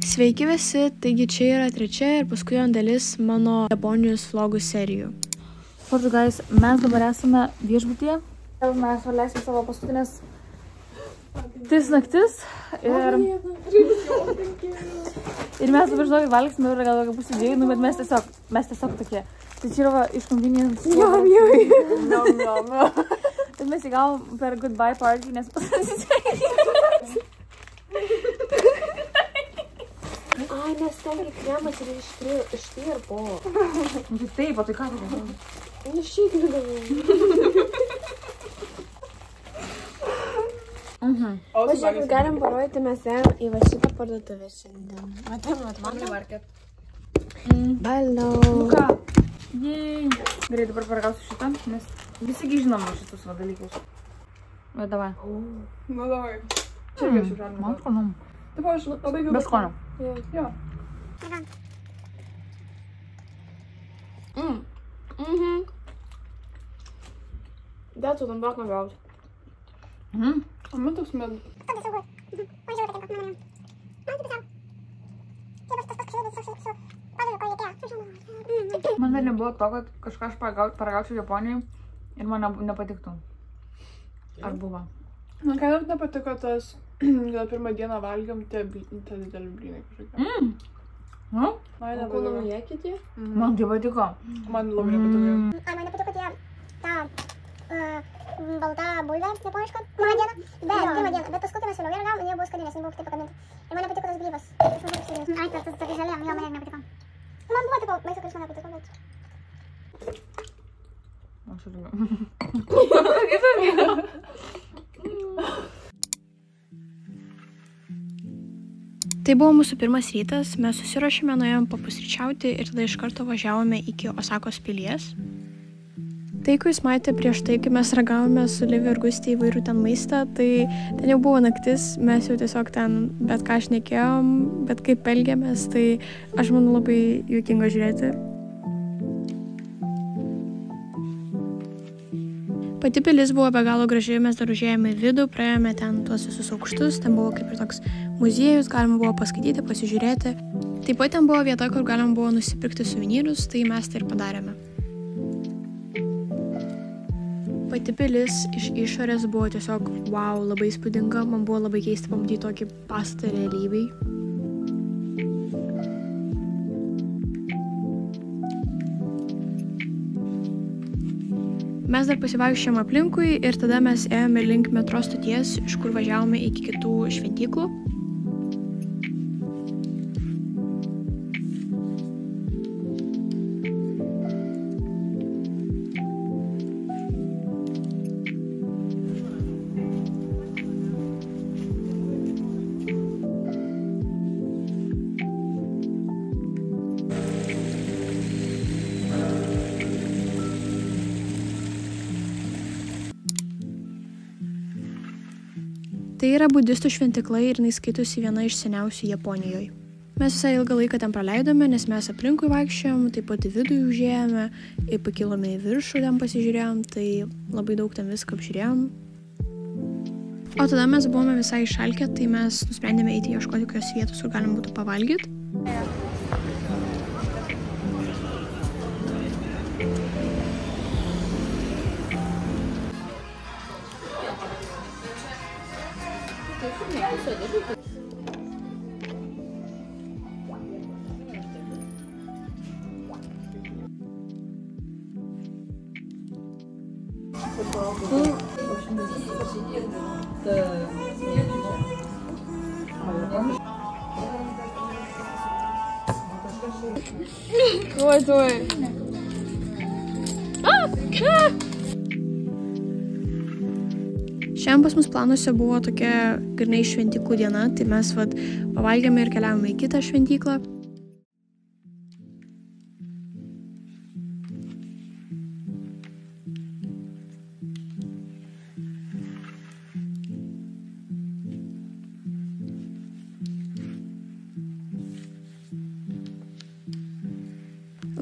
Sveiki visi, taigi čia yra trečia ir paskutinė dalis mano Japonijos vlogų serijų. Fortu, guys, mes dabar esame viešbutyje. Mes leisim savo paskutinės 3 naktis. Ir mes dabar žinau, valgysime ir gal kokią pusę 2, bet mes tiesiog tokie. Tai čia yra iš kombinijos. Tai mes įgavom per goodbye party, nes pasisveikinti. Ai, nes ten kremas ir ištirpo. Tai taip, o tai ką tu galvoji? Aš šiaip negalvoju. O žiūrėk, galim parodyti, mes ėjom į va šitą parduotuvę šiandien. Matom. Balno. Nu ką? Jei. Gerai, dabar paragausiu šitą, nes visigi žinom šitus va dalykus. Bet davai. Nu, davai. Čia irgi aš žalim. Man skonum. Taip, aš labai gerai. Be skonio. Jo. Dėl tam daug negauti. O man toks med. Man dar nebuvo to, kad kažką aš paragaučiau Japonijai ir man nepatiktų. Ar buvo? Man ką dar nepatiko tas, gal pirmą dieną valgiam tie dideli blynai kažkokie. Nu? Man O ko nauja kiti? Man tai patiko. Man labai nepatiko. Man nepatiko tie balta bulvė japoniška pirmą dieną, bet paskui kai mes vėliau ir gavom, jie buvo skani, nes jie buvo kitaip pagaminti. Ir man nepatiko tas grybas. Ai, tas tokia žalia, jo, man nepatiko. Man buvo tipo maisto, kuris man nepatiko, bet... Aš irgi. Tai buvo mūsų pirmas rytas, mes susiruošėme, nuėjom papusryčiauti ir tada iš karto važiavome iki Osakos pilies. Tai, kai jūs matėte prieš tai, kai mes ragavome su Livi ir Gustė įvairių ten maistą, tai ten jau buvo naktis, mes jau tiesiog ten bet ką šnekėjom, bet kaip elgiamės, tai aš manau labai juokinga žiūrėti. Pati pilis buvo be galo graži, mes dar užėjome į vidų, praėjome ten tuos visus aukštus, ten buvo kaip ir toks muziejus, galima buvo paskaityti, pasižiūrėti. Taip pat ten buvo vieta, kur galima buvo nusipirkti suvenyrus, tai mes tai ir padarėme. Pati pilis iš išorės buvo tiesiog wow, labai įspūdinga, man buvo labai keista pamatyti tokį pastatą realybėj. Mes dar pasivaikščiojom aplinkui ir tada mes ėjome link metro stoties, iš kur važiavome iki kitų šventyklų. Tai yra budistų šventikla ir jinai skaitosi viena iš seniausių Japonijoje. Mes visai ilgą laiką ten praleidome, nes mes aplinkui vaikščiojom, taip pat į vidų užėjome, pakilome į viršų, ten pasižiūrėjom, tai labai daug ten viską apžiūrėjom. O tada mes buvome visai išalkę, tai mes nusprendėme eiti ieškoti kokios vietos, kur galim būtų pavalgyti. Ой. Šiandien pas mus planuose buvo tokia grynai šventyklų diena, tai mes pavalgėme ir keliavome į kitą šventyklą.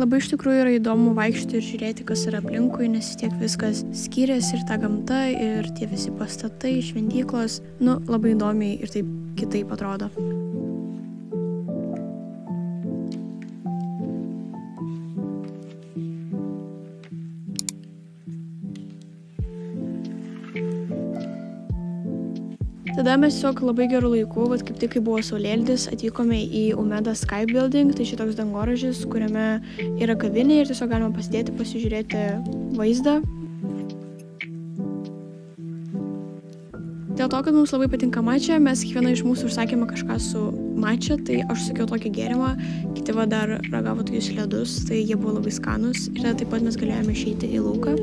Labai iš tikrųjų yra įdomu vaikščioti ir žiūrėti, kas yra aplinkui, nes tiek viskas skiriasi ir ta gamta, ir tie visi pastatai, šventyklos, labai įdomiai ir taip kitaip atrodo. Tada mes tiesiog labai gerų laikų, kaip tik kai buvo saulėlydis, atvykome į Umeda Sky Building, tai šitoks dangoraižis, kuriame yra kavinė ir tiesiog galima pasidėti, pasižiūrėti vaizdą. Dėl to, kad mums labai patinka matcha, mes kiekviena iš mūsų užsakėme kažką su matcha, tai aš sakiau tokį gėrimą, kiti dar ragavo tokius ledus, tai jie buvo labai skanus ir tada taip pat mes galėjome išeiti į lauką.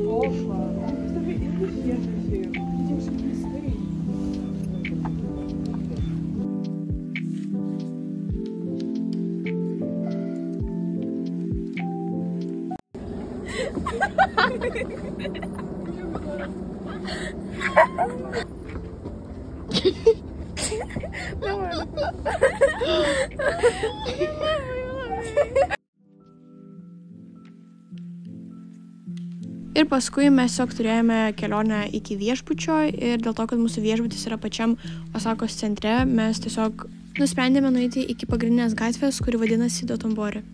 Ir paskui mes tiesiog turėjome kelionę iki viešbučio ir dėl to, kad mūsų viešbutis yra pačiam Osakos centre, mes tiesiog nusprendėme nueiti iki pagrindinės gatvės, kuri vadinasi Dotonbori.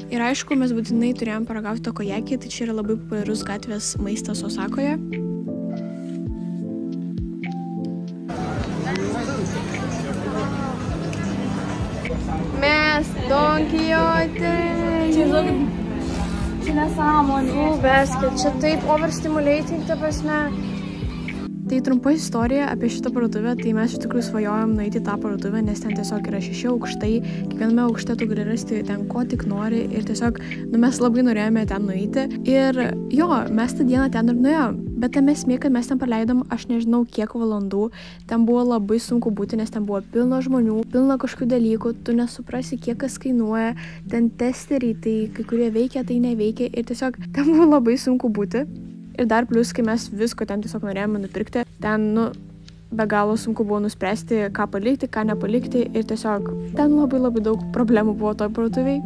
Ir aišku, mes būtinai turėjom paragauti takojakį, tai čia yra labai populiarus gatvės maistas Osakoje. Mes Don Quixote. Čia nesąmonė. Beskit, čia taip overstimulating, ta prasme. Tai trumpa istorija apie šitą parduotuvę, tai mes iš tikrųjų svajojom nueiti į tą parduotuvę, nes ten tiesiog yra 6 aukštai, kiekviename aukšte tu gali rasti ten ko tik nori ir tiesiog, mes labai norėjome ten nueiti ir jo, mes tą dieną ten ir nuėjom, bet tam esmė, kad mes ten praleidom, aš nežinau kiek valandų, ten buvo labai sunku būti, nes ten buvo pilna žmonių, pilna kažkokių dalykų, tu nesuprasi kiek kas kainuoja, ten testeriai, tai kai kurie veikia, tai neveikia ir tiesiog ten buvo labai sunku būti. Ir dar plus, kai mes visko ten tiesiog norėjome nupirkti, ten, be galo sunku buvo nuspręsti, ką palikti, ką nepalikti ir tiesiog ten labai daug problemų buvo toj parduotuviai.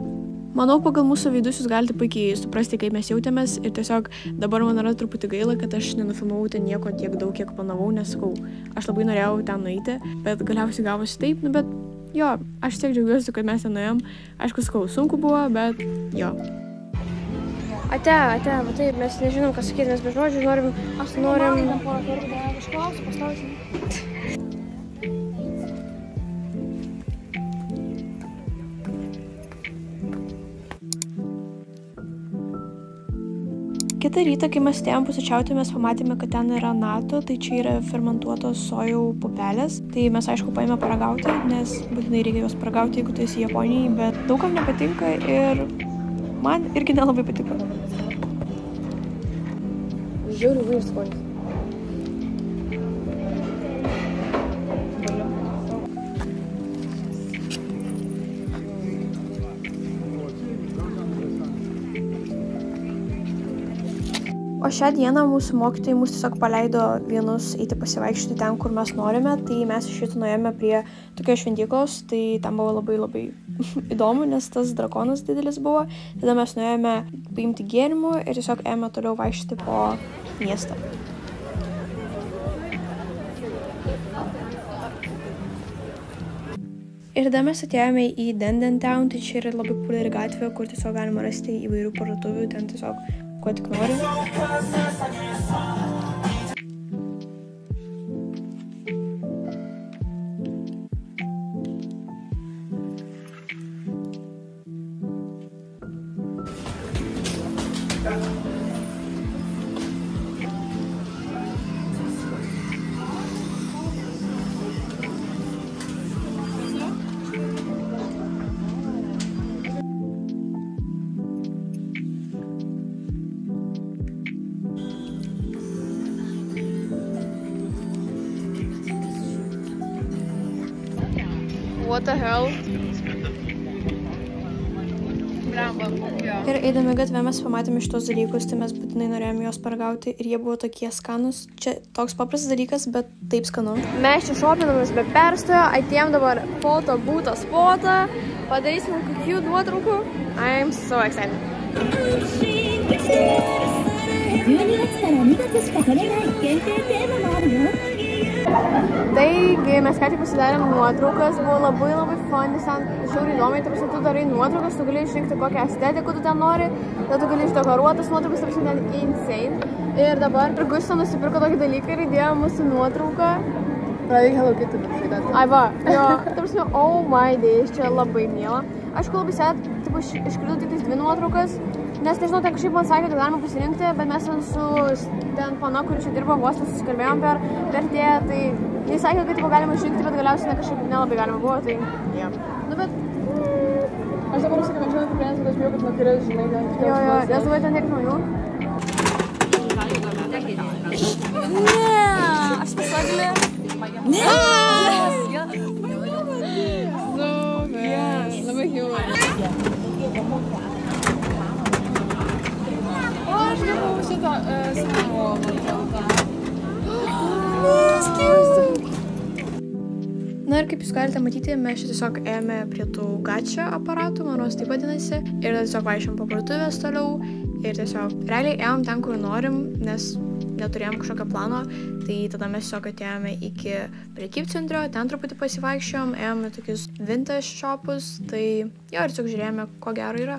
Manau, pagal mūsų veidus jūs galite puikiai suprasti, kaip mes jautėmės ir tiesiog dabar man yra truputį gaila, kad aš nenufilmavau ten nieko tiek daug, kiek planavau, nes sakau, aš labai norėjau ten nueiti, bet galiausiai gavosi taip, bet jo, aš tiek džiaugiuosi, kad mes ten nuėjom. Aišku, sakau, sunku buvo, bet jo. Ate, va taip, mes nežinom, ką sakyti, mes be žodžių norim... Aš norim... Ten porą kartų, bet aš klausiu, pastausiu. Kitą rytą, kai mes atėjom pusryčiauti, mes pamatėme, kad ten yra nato, tai čia yra fermentuotos sojų pupelės. Tai mes aišku paėmėme paragauti, nes būtinai reikia juos paragauti, jeigu tu esi Japonijai, bet daugam nepatinka ir man irgi nelabai patiko. Žiauriai vairius skonis. O šią dieną mūsų mokytojai mus tiesiog paleido vienus eiti pasivaikščioti ten, kur mes norime, tai mes iš jūsų nuėjome prie tokios šventyklos, tai tam buvo labai įdomu, nes tas drakonas didelis buvo, tada mes nuėjome paimti gėrimų ir tiesiog ėjome toliau vaikščioti po miestą. Ir tada mes atėjome į Denden Town, tai čia yra labai populiari gatvė, kur tiesiog galima rasti įvairių parduotuvių, ten tiesiog ko tik nori. What the hell? Ir eidami gatvę mes pamatėme šitos dalykus, tai mes būtinai norėjome juos paragauti ir jie buvo tokie skanus. Čia toks paprastas dalykas, bet taip skanu. Mes čia šopinamės be perstojo, atėjom dabar foto būtą spotą, padarysim kokių nuotraukų. I'm so excited. Taigi, mes ką tik pasidarėm nuotraukas, buvo labai fun, nes ten žiauriai įdomiai, tarsi tu darai nuotraukas, tu gali išrinkti kokią estetiką tu ten nori, tada tu gali išdekoruotas nuotraukas, tarsi ten insane. Ir dabar Gusto nusipirko tokį dalyką ir įdėjo mūsų nuotrauką. Pradėjai Hello Kitty viršai. Ai va, jo, tarsi, oh my days, čia labai miela. Aišku, labai sėt, tipo, iškrito tik tais 2 nuotraukas, nes nežinau, ten kažkaip man sakė, kad galima pasirinkti, bet mes ten su ten pana, kuri čia dirbo uostą, susikalbėjom per tėją, tai jis sakė, kad tipo, galima išrinkti, bet galiausiai kažkaip nelabai galima buvo, tai jie. Nu, bet... Aš dabar užsikamenčiau, kad prienas, kad aš bijau, kad vakarės, žinai, ten... Jo, nes dabar ten tiek žmonių. Ne, aš pasagilė. Ne! Labai humor. O, aš gavau šitą savo nuotrauką. Na ir kaip jūs galite matyti, mes čia tiesiog ėjome prie tų gačio aparatų, manau, taip vadinasi, ir tiesiog vaikščiom po parduotuvės toliau ir tiesiog realiai ėjom ten, kur norim, nes neturėjom kažkokio plano, tai tada mes tiesiog atėjome iki prekybcentrio, ten truputį pasivaikščiom, ėjome tokius vintage shopus, tai jo, ir tiesiog žiūrėjome, ko gero yra.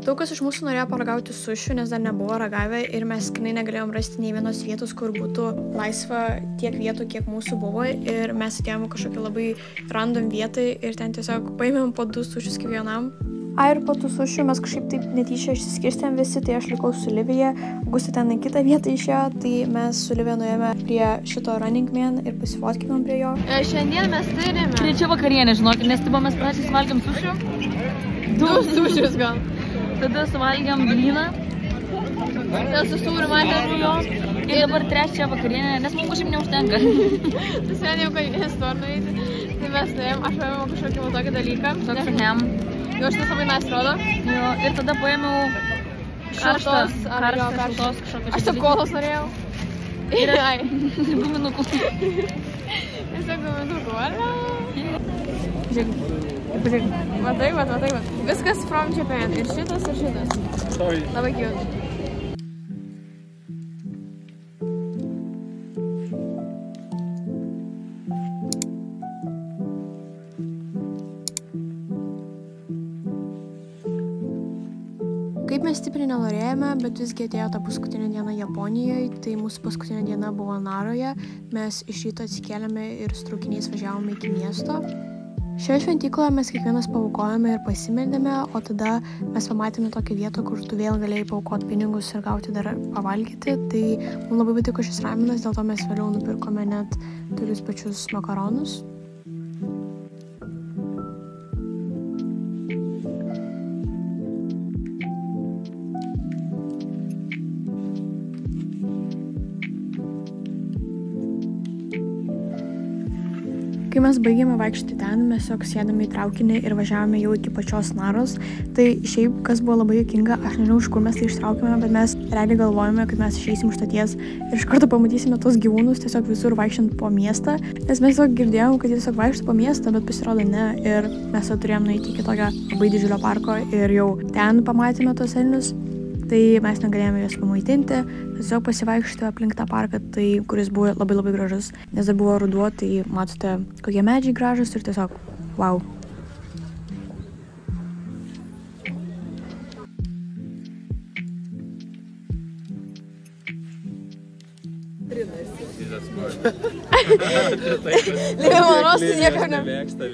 Daug kas iš mūsų norėjo paragauti sušių, nes dar nebuvo ragavę ir mes tikrai negalėjom rasti nei vienos vietos, kur būtų laisva tiek vietų, kiek mūsų buvo, ir mes atėjome kažkokią labai random vietą ir ten tiesiog paėmėm po 2 sušius kiekvienam. Ir po tų sušių mes kažkaip taip netyčia išsiskirstėm visi, tai aš likau su Livija, Gustė ten į kitą vietą išėjo, tai mes su Livija nuėjome prie šito Running Man ir pasifotkinom prie jo. Šiandien mes turime. Tai čia vakarienė, žinokit, nes tipo mes pradžiai suvalgėm sušių. 2 sušius gal. Tada suvalgėm blyną. Tada su sūriu matėm jo. Ir dabar 3 vakarienė, nes mums kažkaip neužtenka. Tas vien jau kavinės torną eiti. Tai mes nuėjom, aš paėmiau kažkokį tokį dalyką. Toks hem. Jo, šitas labai nice rodo. Jo, ir tada paėmiau Karštos kažkokios. Aš tiesiog kolos norėjau. Ir guminukų. Tiesiog guminukų, ar ne? Žiūrėk. Matai. Viskas from Japan. Ir šitas. Labai cute. Kaip mes stipriai nenorėjome, bet visgi atėjo ta paskutinė diena Japonijoje, tai mūsų paskutinė diena buvo Naroje. Mes iš ryto atsikėlėme ir su traukiniais važiavome iki miesto. Šioje šventykloje mes kiekvienas paaukojame ir pasimeldėme, o tada mes pamatėme tokią vietą, kur tu vėl galėjai paaukoti pinigus ir gauti dar pavalgyti. Tai mums labai patiko šis ramenas, dėl to mes vėliau nupirkome net tokius pačius makaronus. Kai mes baigėme vaikščioti ten, mes tiesiog sėdame į traukinį ir važiavome jau iki pačios Naros. Tai šiaip, kas buvo labai juokinga, aš nežinau, iš kur mes tai ištraukėme, bet mes realiai galvojame, kad mes išeisim iš stoties ir iš karto pamatysime tos gyvūnus tiesiog visur vaikščiant po miestą. Nes mes tiesiog girdėjom, kad jie tiesiog vaikšto po miestą, bet pasirodo ne. Ir mes turėjom nueiti iki tokio labai didžiulio parko ir jau ten pamatėme tos elnius. Tai mes negalėjome juos pamaitinti, tiesiog pasivaikščioti aplink tą parką, tai, kuris buvo labai gražus, nes dar buvo ruduo, tai matote, kokie medžiai gražus ir tiesiog wow. Limonus nieko nemėgsta.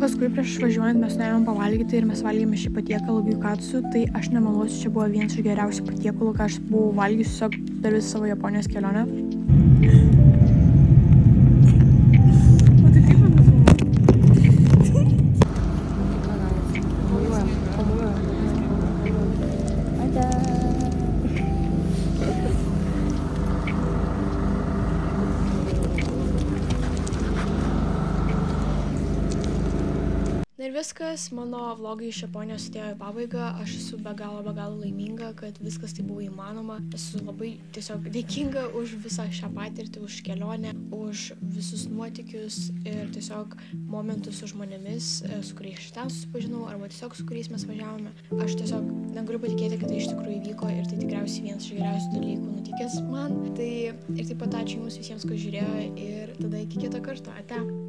Paskui prieš važiuojant mes nuėjom pavalgyti ir mes valgėme šį patiekalą gyukatsu, tai aš nemeluosiu, čia buvo vienas iš geriausių patiekalų, ką aš buvau valgiusi tiesiog per visą savo Japonijos kelionę. Ir viskas, mano vlogai iš Japonijos atėjo į pabaigą, aš esu be galo laiminga, kad viskas tai buvo įmanoma. Esu labai tiesiog dėkinga už visą šią patirtį, už kelionę, už visus nuotykius ir tiesiog momentus su žmonėmis, su kuriais aš ten susipažinau, arba tiesiog su kuriais mes važiavome. Aš tiesiog negaliu patikėti, kad tai iš tikrųjų įvyko ir tai tikriausiai vienas iš geriausių dalykų nutikęs man. Tai ir taip pat ačiū jums visiems, kas žiūrėjo ir tada iki kito karto. Ate.